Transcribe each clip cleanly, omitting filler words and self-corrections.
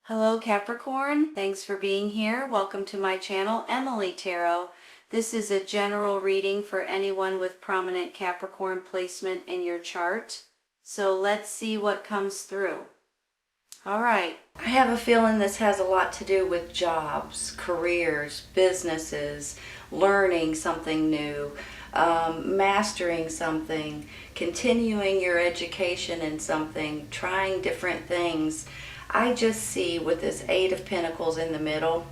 Hello Capricorn, thanks for being here. Welcome to my channel, Emily Tarot. This is a general reading for anyone with prominent Capricorn placement in your chart. So let's see what comes through. All right, I have a feeling this has a lot to do with jobs, careers, businesses, learning something new, mastering something, continuing your education in something, trying different things. I just see with this Eight of Pentacles in the middle,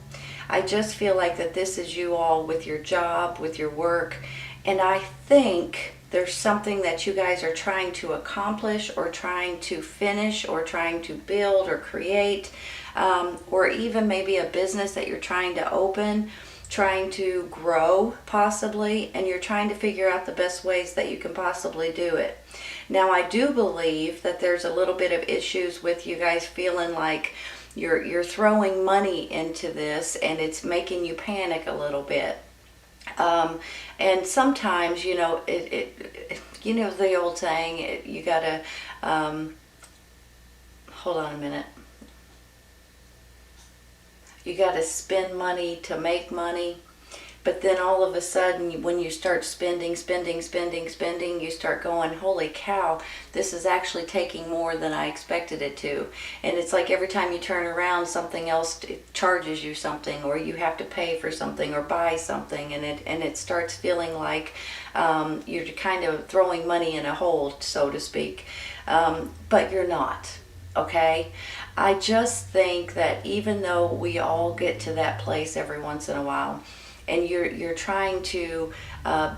I just feel like that this is you all with your job, with your work, and I think there's something that you guys are trying to accomplish or trying to finish or trying to build or create, or even maybe a business that you're trying to open, trying to grow possibly, and you're trying to figure out the best ways that you can possibly do it. Now, I do believe that there's a little bit of issues with you guys feeling like you're throwing money into this and it's making you panic a little bit. And sometimes, you know, you know the old saying, you gotta, hold on a minute. You gotta spend money to make money. But then all of a sudden, when you start spending, you start going, holy cow, this is actually taking more than I expected it to. And it's like every time you turn around, something else charges you something, or you have to pay for something or buy something, and it starts feeling like you're kind of throwing money in a hole, so to speak. But you're not. Okay? I just think that even though we all get to that place every once in a while, and you're trying to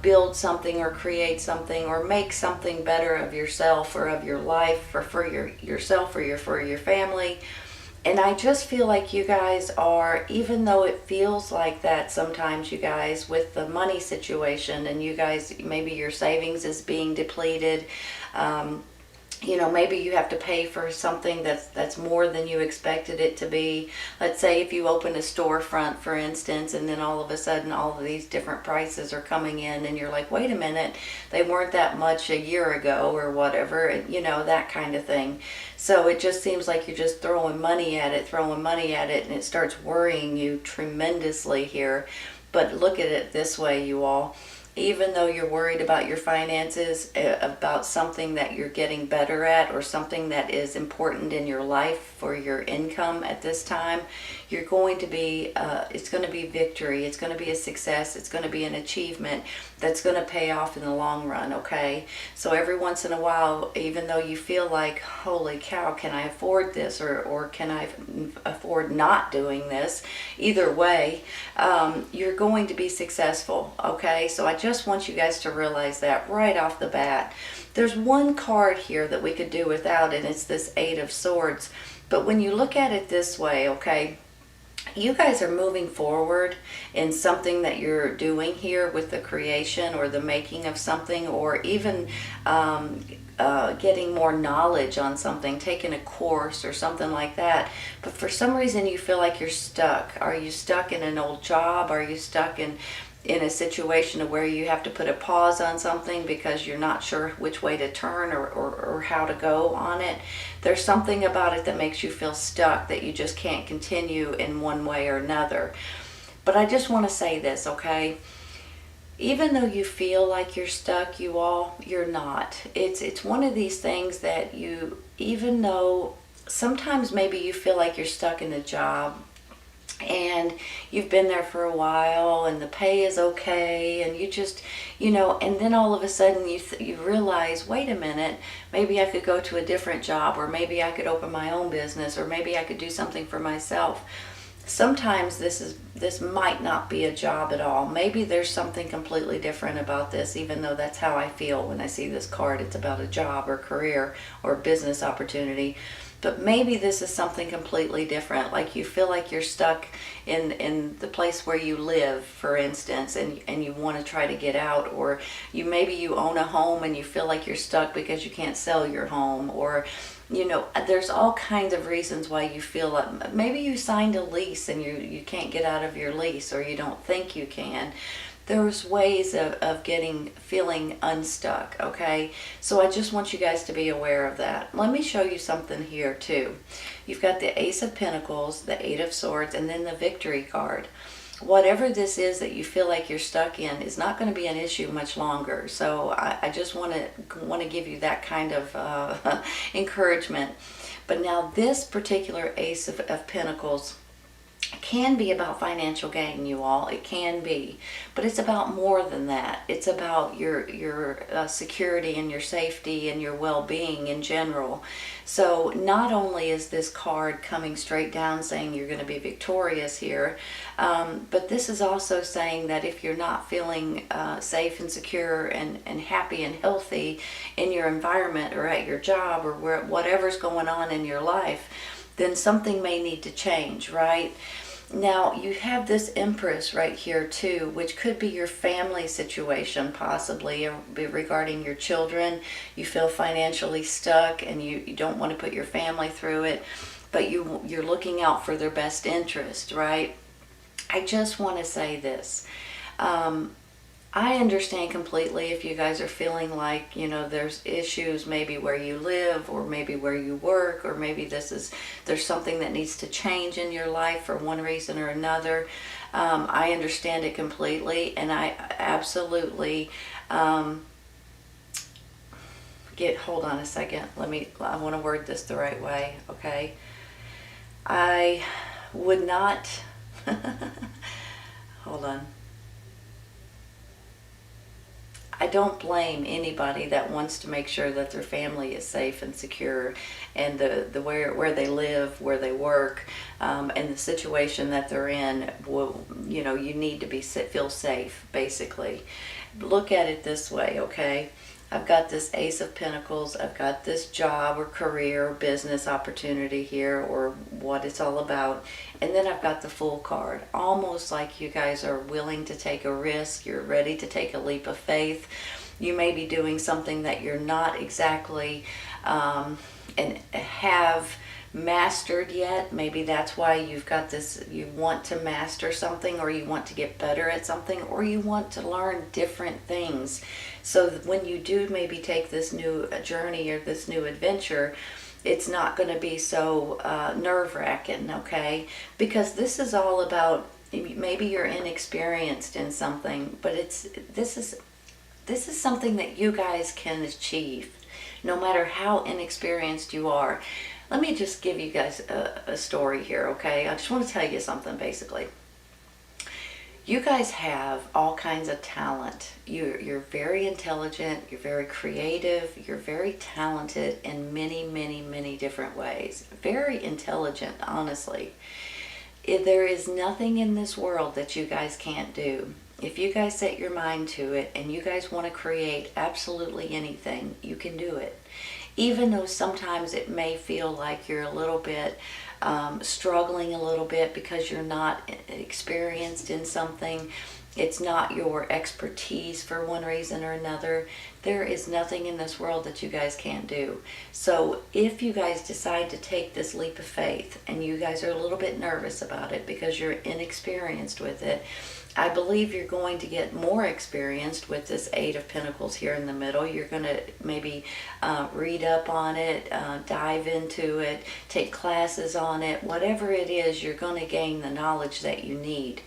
build something or create something or make something better of yourself or of your life or for yourself or for your family. And I just feel like you guys are, even though it feels like that sometimes, you guys, with the money situation, and you guys, maybe your savings is being depleted, you know, maybe you have to pay for something that's more than you expected it to be. Let's say if you open a storefront, for instance, and then all of a sudden all of these different prices are coming in and you're like, wait a minute, they weren't that much a year ago or whatever, and, you know, that kind of thing. So it just seems like you're just throwing money at it, and it starts worrying you tremendously here. But look at it this way, you all. Even though you're worried about your finances, about something that you're getting better at or something that is important in your life for your income at this time, you're going to be, it's going to be victory. It's going to be a success. It's going to be an achievement that's going to pay off in the long run, okay? So every once in a while, even though you feel like, holy cow, can I afford this, or can I afford not doing this? Either way, you're going to be successful, okay? So I just want you guys to realize that right off the bat. There's one card here that we could do without, and it's this Eight of Swords. But when you look at it this way, okay, you guys are moving forward in something that you're doing here with the creation or the making of something, or even getting more knowledge on something, taking a course or something like that. But for some reason you feel like you're stuck. Are you stuck in an old job? Are you stuck in a situation where you have to put a pause on something because you're not sure which way to turn or how to go on it? There's something about it that makes you feel stuck, that you just can't continue in one way or another. But I just want to say this, okay? Even though you feel like you're stuck, you all, you're not. It's one of these things that you, even though sometimes maybe you feel like you're stuck in a job, and you've been there for a while and the pay is okay, and you just, you know, and then all of a sudden you realize, wait a minute, maybe I could go to a different job, or maybe I could open my own business, or maybe I could do something for myself. Sometimes this might not be a job at all. Maybe there's something completely different about this, even though that's how I feel when I see this card. It's about a job or career or business opportunity. But maybe this is something completely different, like you feel like you're stuck in the place where you live, for instance, and you want to try to get out, or maybe you own a home and you feel like you're stuck because you can't sell your home, or, you know, there's all kinds of reasons why you feel like maybe you signed a lease and you can't get out of your lease, or you don't think you can. there's ways of feeling unstuck, okay? So I just want you guys to be aware of that. Let me show you something here too. You've got the Ace of Pentacles, the Eight of Swords, and then the Victory card. Whatever this is that you feel like you're stuck in is not going to be an issue much longer. So I just want to give you that kind of encouragement. But now this particular Ace of Pentacles can be about financial gain, you all. It can be, but it's about more than that. It's about your security and your safety and your well-being in general. So not only is this card coming straight down saying you're going to be victorious here, but this is also saying that if you're not feeling safe and secure and happy and healthy in your environment or at your job or whatever's going on in your life, then something may need to change, right? Now, you have this Empress right here too, which could be your family situation possibly, regarding your children. You feel financially stuck and you don't want to put your family through it, but you're looking out for their best interest, right? I just want to say this. I understand completely if you guys are feeling like, there's issues maybe where you live or maybe where you work, or maybe there's something that needs to change in your life for one reason or another. I understand it completely, and I absolutely hold on a second. I want to word this the right way, okay? I would not, hold on. I don't blame anybody that wants to make sure that their family is safe and secure, and where they live, where they work, and the situation that they're in. You need to feel safe, basically. Look at it this way, okay? I've got this Ace of Pentacles. I've got this job or career or business opportunity here, or what it's all about. And then I've got the Fool card. Almost like you guys are willing to take a risk. You're ready to take a leap of faith. You may be doing something that you're not exactly and have mastered yet. Maybe that's why you've got this, you want to master something, or you want to get better at something, or you want to learn different things. So when you do maybe take this new journey or this new adventure, it's not going to be so nerve-wracking, okay? Because this is all about, maybe you're inexperienced in something, but this is something that you guys can achieve, no matter how inexperienced you are. Let me just give you guys a story here, okay? I just want to tell you something, basically. You guys have all kinds of talent. You're very intelligent, you're very creative, you're very talented in many, many, many different ways. Very intelligent, honestly. There is nothing in this world that you guys can't do. If you guys set your mind to it and you guys want to create absolutely anything, you can do it. Even though sometimes it may feel like you're a little bit struggling a little bit because you're not experienced in something, it's not your expertise for one reason or another, there is nothing in this world that you guys can't do. So if you guys decide to take this leap of faith and you guys are a little bit nervous about it because you're inexperienced with it, I believe you're going to get more experienced with this Eight of Pentacles here in the middle. You're going to maybe read up on it, dive into it, take classes on it. Whatever it is, you're going to gain the knowledge that you need.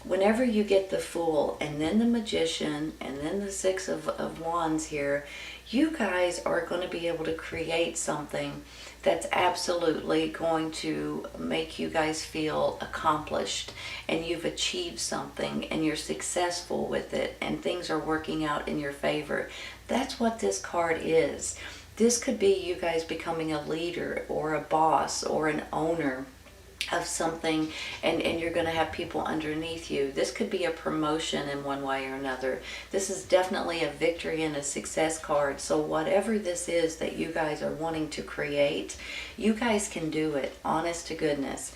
Whenever you get the Fool and then the Magician and then the Six of Wands here, you guys are going to be able to create something that's absolutely going to make you guys feel accomplished, and you've achieved something and you're successful with it and things are working out in your favor. That's what this card is. This could be you guys becoming a leader or a boss or an owner of something, and you're going to have people underneath you. This could be a promotion in one way or another. This is definitely a victory and a success card. So whatever this is that you guys are wanting to create, you guys can do it, honest to goodness.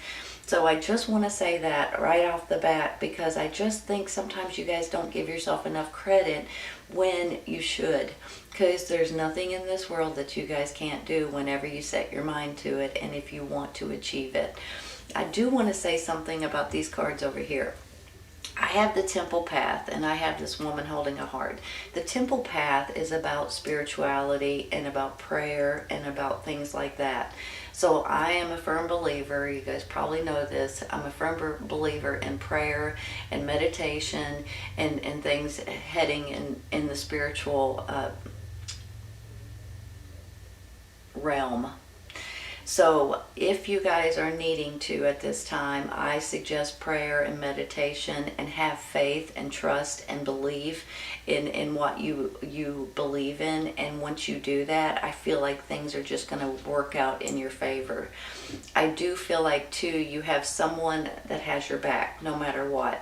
So I just want to say that right off the bat, because I just think sometimes you guys don't give yourself enough credit when you should. Because there's nothing in this world that you guys can't do whenever you set your mind to it and if you want to achieve it. I do want to say something about these cards over here. I have the temple path, and I have this woman holding a heart. The temple path is about spirituality and about prayer and about things like that. So I am a firm believer, you guys probably know this, I'm a firm believer in prayer and meditation and things heading in the spiritual realm. So if you guys are needing to at this time, I suggest prayer and meditation, and have faith and trust and believe in what you believe in. And once you do that, I feel like things are just going to work out in your favor. I do feel like too, you have someone that has your back no matter what.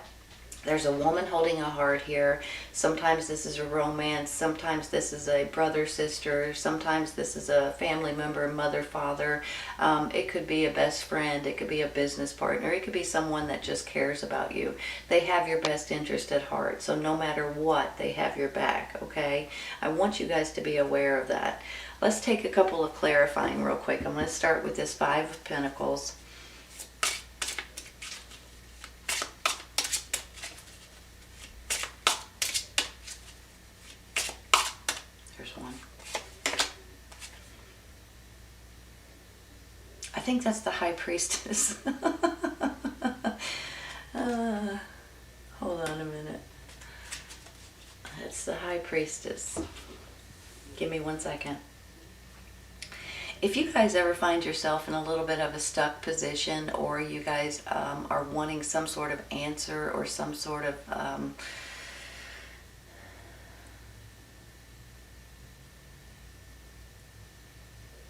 There's a woman holding a heart here. Sometimes this is a romance. Sometimes this is a brother, sister. Sometimes this is a family member, mother, father. It could be a best friend. It could be a business partner. It could be someone that just cares about you. They have your best interest at heart. So no matter what, they have your back, okay? I want you guys to be aware of that. Let's take a couple of clarifying real quick. I'm going to start with this Five of Pentacles. One. I think that's the High Priestess. Hold on a minute. It's the High Priestess. Give me 1 second. If you guys ever find yourself in a little bit of a stuck position, or you guys are wanting some sort of answer or some sort of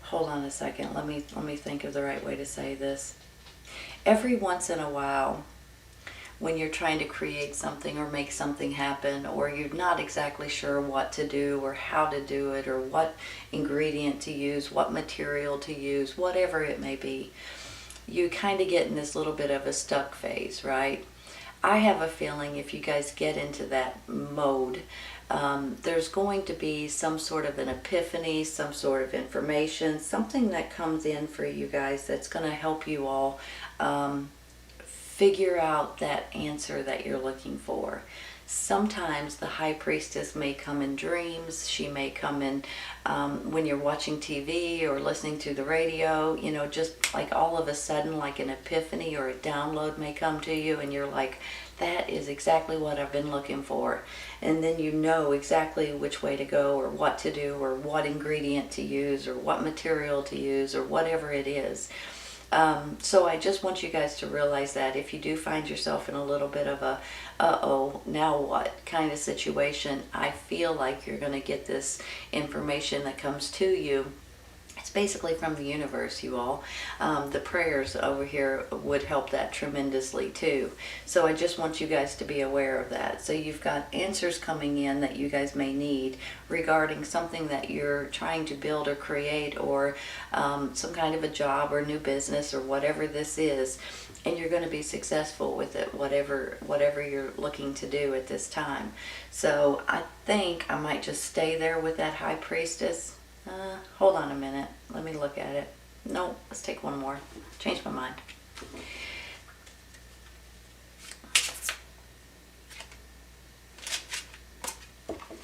hold on a second. Let me think of the right way to say this. Every once in a while, when you're trying to create something or make something happen, or you're not exactly sure what to do or how to do it, or what ingredient to use, what material to use, whatever it may be, you kind of get in this little bit of a stuck phase, right? I have a feeling if you guys get into that mode, there's going to be some sort of an epiphany, some sort of information, something that comes in for you guys that's going to help you all figure out that answer that you're looking for. Sometimes the High Priestess may come in dreams. She may come in when you're watching TV or listening to the radio, you know, just like all of a sudden, like an epiphany or a download may come to you, and you're like, that is exactly what I've been looking for. And then you know exactly which way to go, or what to do, or what ingredient to use, or what material to use, or whatever it is. So I just want you guys to realize that if you do find yourself in a little bit of a uh-oh, now what kind of situation, I feel like you're going to get this information that comes to you. It's basically from the universe, you all. The prayers over here would help that tremendously too. So I just want you guys to be aware of that. So you've got answers coming in that you guys may need regarding something that you're trying to build or create, or some kind of a job or new business or whatever this is. And you're going to be successful with it, whatever you're looking to do at this time. So I think I might just stay there with that High Priestess. Hold on a minute. Let me look at it. No, let's take one more. Change my mind.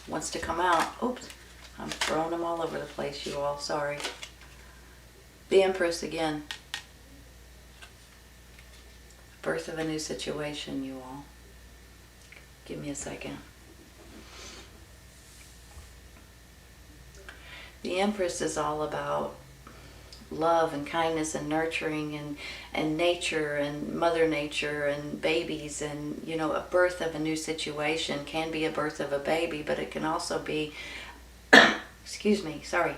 Wants to come out. Oops. I'm throwing them all over the place, you all. Sorry. The Empress again. Birth of a new situation, you all. Give me a second. The Empress is all about love and kindness and nurturing and nature and Mother Nature and babies, and, you know, a birth of a new situation can be a birth of a baby, but it can also be, excuse me, sorry,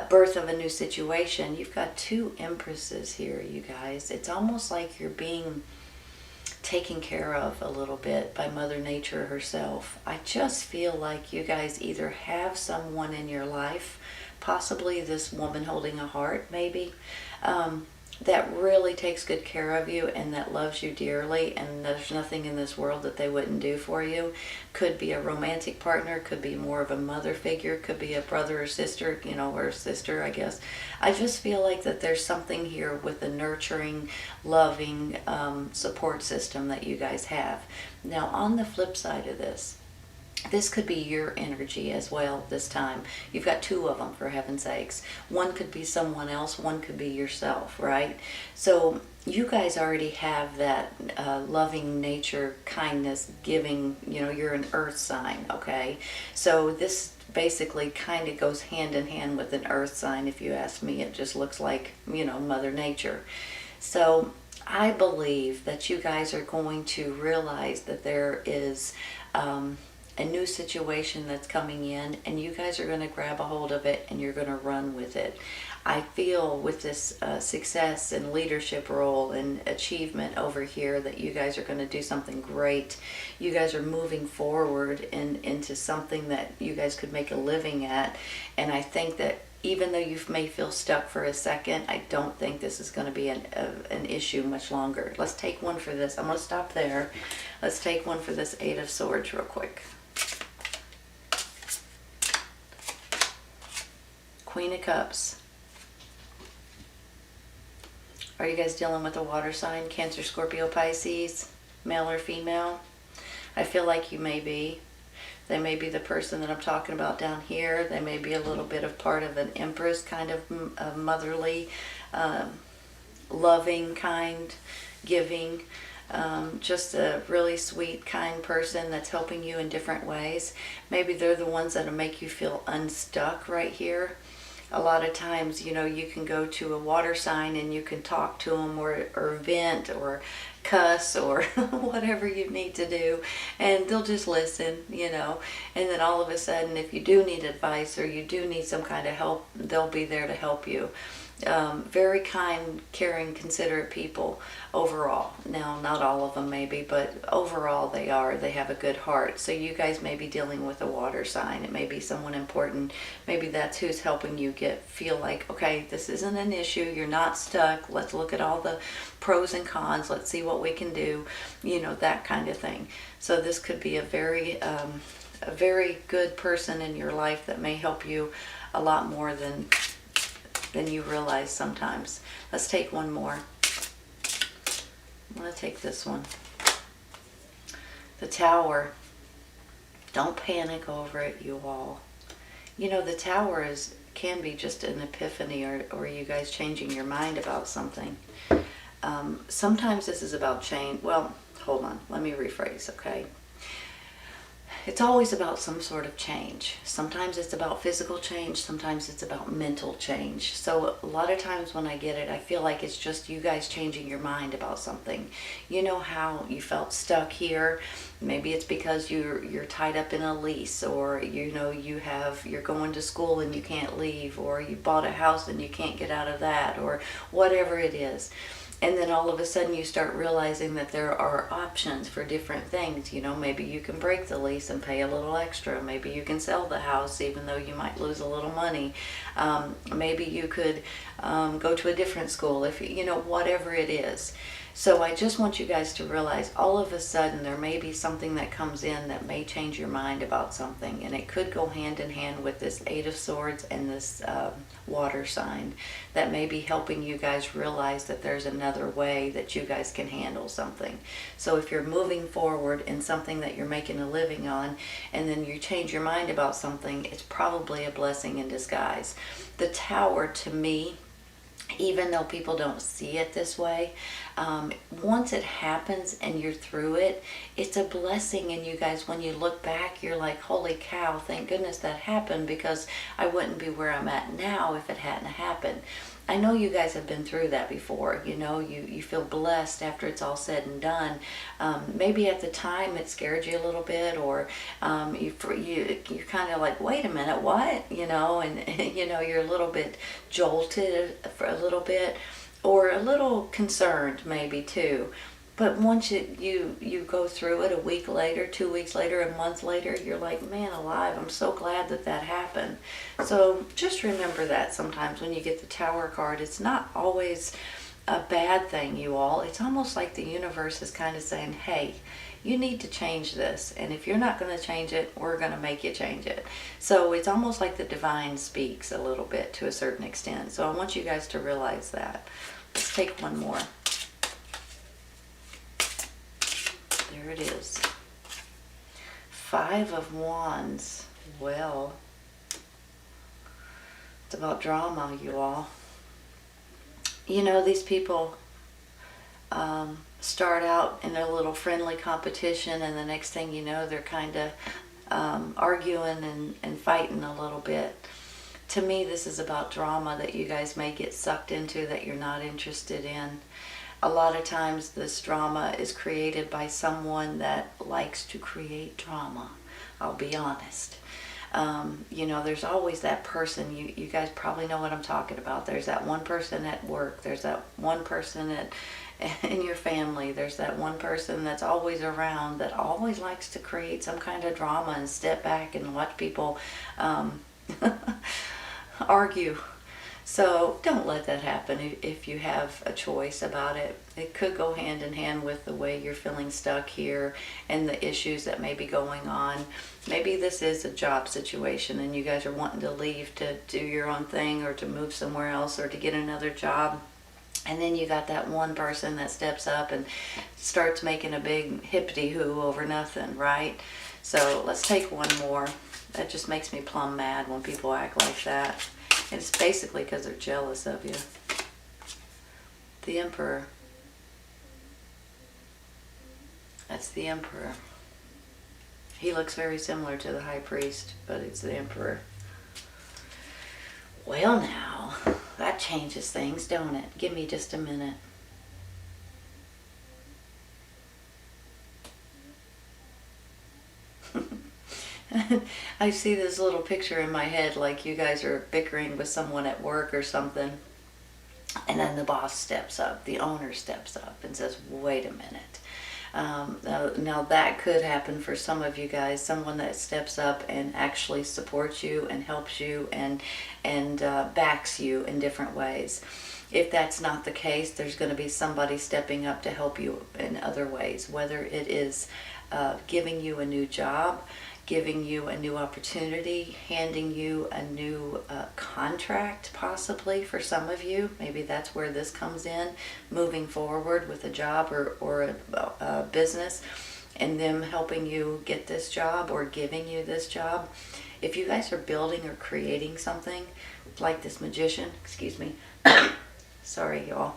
birth of a new situation. You've got two Empresses here, you guys. It's almost like you're being taken care of a little bit by Mother Nature herself. I just feel like you guys either have someone in your life, possibly this woman holding a heart maybe, that really takes good care of you and that loves you dearly, and there's nothing in this world that they wouldn't do for you. Could be a romantic partner, could be more of a mother figure, could be a brother or sister, or a sister, I guess. I just feel like that there's something here with the nurturing, loving support system that you guys have. Now, on the flip side of this could be your energy as well this time. You've got two of them, for heaven's sakes. One could be someone else, one could be yourself, right? So you guys already have that loving nature, kindness, giving, you're an earth sign, okay? So this basically kind of goes hand in hand with an earth sign, if you ask me. It just looks like, Mother Nature. So I believe that you guys are going to realize that there is a new situation that's coming in, and you guys are going to grab a hold of it and you're going to run with it. I feel with this success and leadership role and achievement over here that you guys are going to do something great. You guys are moving forward into something that you guys could make a living at, and I think that even though you may feel stuck for a second, I don't think this is going to be an issue much longer. Let's take one for this. I'm going to stop there. Let's take one for this Eight of Swords real quick. Queen of Cups. Are you guys dealing with a water sign? Cancer, Scorpio, Pisces, male or female? I feel like you may be. They may be the person that I'm talking about down here. They may be a little bit of part of an Empress, kind of motherly, loving, kind, giving. Just a really sweet, kind person that's helping you in different ways. Maybe they're the ones that'll make you feel unstuck right here. A lot of times, you can go to a water sign and you can talk to them or vent or cuss or whatever you need to do, and they'll just listen, and then all of a sudden, if you do need advice or you do need some kind of help, they'll be there to help you. Very kind, caring, considerate people overall. Now, not all of them maybe, but overall they have a good heart. So you guys may be dealing with a water sign. It may be someone important. Maybe that's who's helping you feel like, okay, this isn't an issue. You're not stuck. Let's look at all the pros and cons. Let's see what we can do, that kind of thing. So this could be a very good person in your life that may help you a lot more than you realize sometimes. Let's take one more. I'm going to take this one. The Tower. Don't panic over it, you all. The Tower can be just an epiphany or you guys changing your mind about something. Sometimes this is about change. Well, hold on. Let me rephrase, okay? It's always about some sort of change. Sometimes it's about physical change. Sometimes it's about mental change. So a lot of times when I get it, I feel like it's just you guys changing your mind about something. You know how you felt stuck here? Maybe it's because you're tied up in a lease, or you're going to school and you can't leave, or you bought a house and you can't get out of that, or whatever it is. And then all of a sudden you start realizing that there are options for different things. Maybe you can break the lease and pay a little extra. Maybe you can sell the house even though you might lose a little money. Maybe you could go to a different school, if whatever it is. So I just want you guys to realize all of a sudden there may be something that comes in that may change your mind about something. And it could go hand in hand with this Eight of Swords and this water sign that may be helping you guys realize that there's another way that you guys can handle something. So if you're moving forward in something that you're making a living on, and then you change your mind about something, it's probably a blessing in disguise. The Tower, to me, even though people don't see it this way, once it happens and you're through it, it's a blessing. And you guys, when you look back, you're like, holy cow, thank goodness that happened, because I wouldn't be where I'm at now if it hadn't happened. I know you guys have been through that before. You feel blessed after it's all said and done. Maybe at the time it scared you a little bit, or you're kind of like, wait a minute, what? And you're a little bit jolted for a little bit, or a little concerned maybe too. But once you go through it, a week later, 2 weeks later, a month later, you're like, man alive, I'm so glad that happened. So just remember that sometimes when you get the Tower card, it's not always a bad thing, you all. It's almost like the universe is kind of saying, hey, you need to change this. And if you're not going to change it, we're going to make you change it. So it's almost like the divine speaks a little bit to a certain extent. So I want you guys to realize that. Let's take one more. There it is. 5 of Wands. Well, it's about drama, you all. You know, these people start out in a little friendly competition, and the next thing you know, they're kind of arguing and fighting a little bit. To me, this is about drama that you guys may get sucked into that you're not interested in. A lot of times this drama is created by someone that likes to create drama. I'll be honest. You know, there's always that person, you guys probably know what I'm talking about. There's that one person at work. There's that one person in your family. There's that one person that's always around that always likes to create some kind of drama and step back and watch people argue. So don't let that happen if you have a choice about it. It could go hand in hand with the way you're feeling stuck here and the issues that may be going on. Maybe this is a job situation and you guys are wanting to leave to do your own thing or to move somewhere else or to get another job. And then you got that one person that steps up and starts making a big hippity-hoo over nothing, right? So let's take one more. That just makes me plumb mad when people act like that. And it's basically because they're jealous of you. The Emperor. That's the Emperor. He looks very similar to the High Priest, but it's the Emperor. Well now, that changes things, don't it? Give me just a minute. I see this little picture in my head like you guys are bickering with someone at work or something, and then the boss steps up, the owner steps up and says, wait a minute. Now that could happen for some of you guys, someone that steps up and actually supports you and helps you and backs you in different ways. If that's not the case, there's going to be somebody stepping up to help you in other ways, whether it is giving you a new job, giving you a new opportunity, handing you a new contract possibly for some of you. Maybe that's where this comes in, moving forward with a job or a business and them helping you get this job or giving you this job. If you guys are building or creating something like this magician, excuse me, sorry y'all.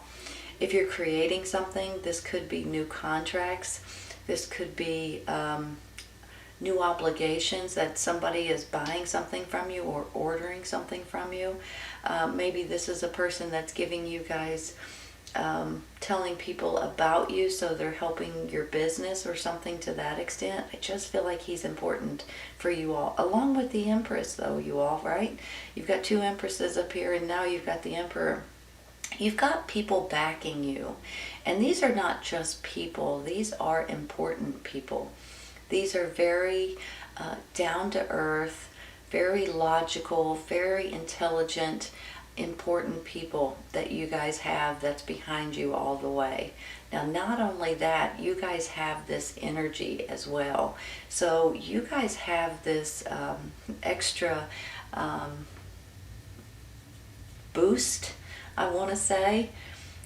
If you're creating something, this could be new contracts. This could be new obligations that somebody is buying something from you or ordering something from you. Maybe this is a person that's giving you guys, telling people about you, so they're helping your business or something to that extent. I just feel like he's important for you all, along with the Empress though, you all, right? You've got 2 Empresses up here and now you've got the Emperor. You've got people backing you, and these are not just people, these are important people. These are very down to earth, very logical, very intelligent, important people that you guys have that's behind you all the way. Now, not only that, you guys have this energy as well. So you guys have this extra boost, I want to say,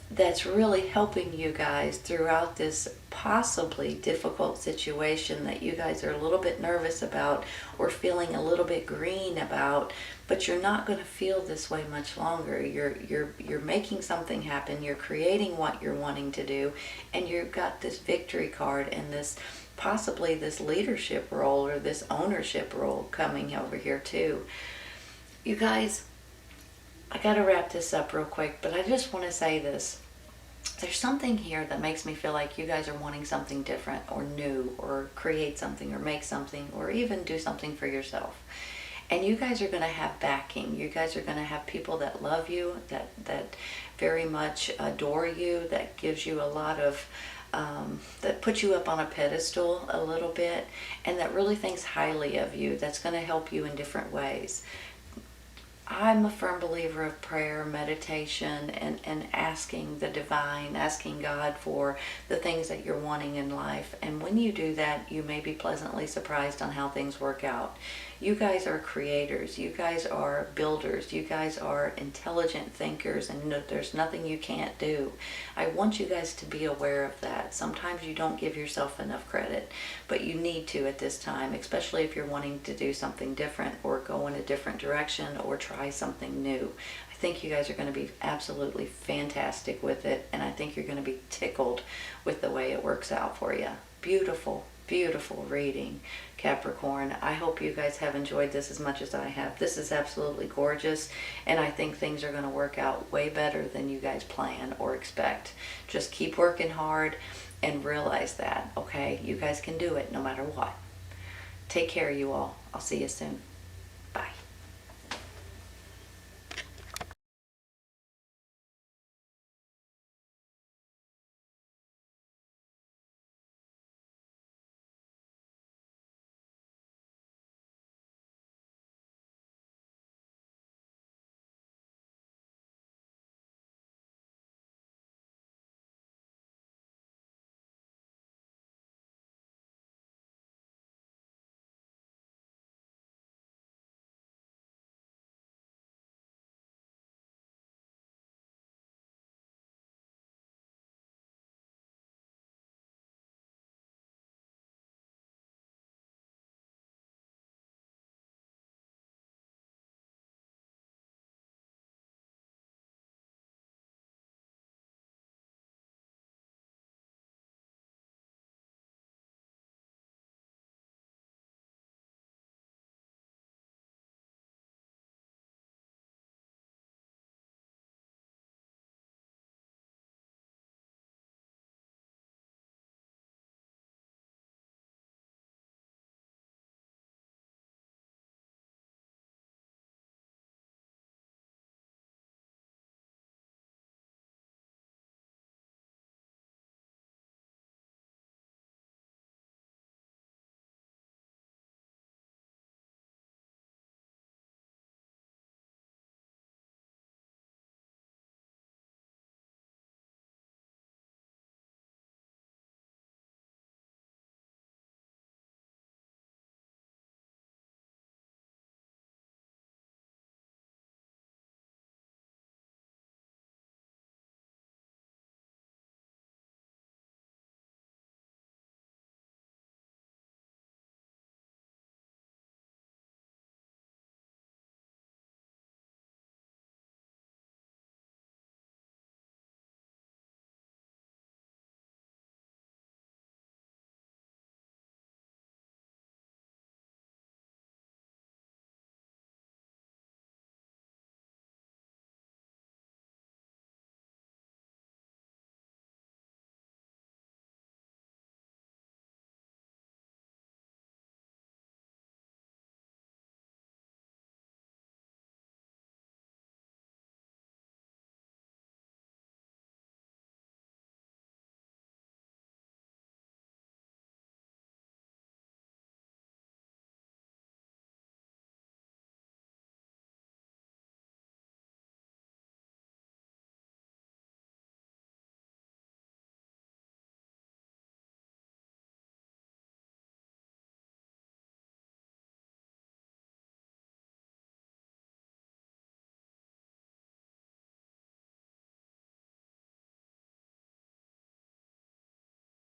that's really helping you guys throughout this possibly difficult situation that you guys are a little bit nervous about or feeling a little bit green about, but you're not going to feel this way much longer. You're making something happen, you're creating what you're wanting to do, and you've got this victory card and this possibly this leadership role or this ownership role coming over here too. You guys, I gotta wrap this up real quick, but I just want to say this. There's something here that makes me feel like you guys are wanting something different or new or create something or make something or even do something for yourself. And you guys are going to have backing. You guys are going to have people that love you, that very much adore you, that gives you a lot of, that puts you up on a pedestal a little bit, and that really thinks highly of you, that's going to help you in different ways. I'm a firm believer of prayer, meditation, and asking the divine, asking God for the things that you're wanting in life. And when you do that, you may be pleasantly surprised on how things work out. You guys are creators. You guys are builders. You guys are intelligent thinkers, and there's nothing you can't do. I want you guys to be aware of that. Sometimes you don't give yourself enough credit, but you need to at this time, especially if you're wanting to do something different or go in a different direction or try something new. I think you guys are going to be absolutely fantastic with it, and I think you're going to be tickled with the way it works out for you. Beautiful, beautiful reading, Capricorn. I hope you guys have enjoyed this as much as I have. This is absolutely gorgeous, and I think things are going to work out way better than you guys plan or expect. Just keep working hard and realize that, okay? You guys can do it no matter what. Take care, you all. I'll see you soon. Bye.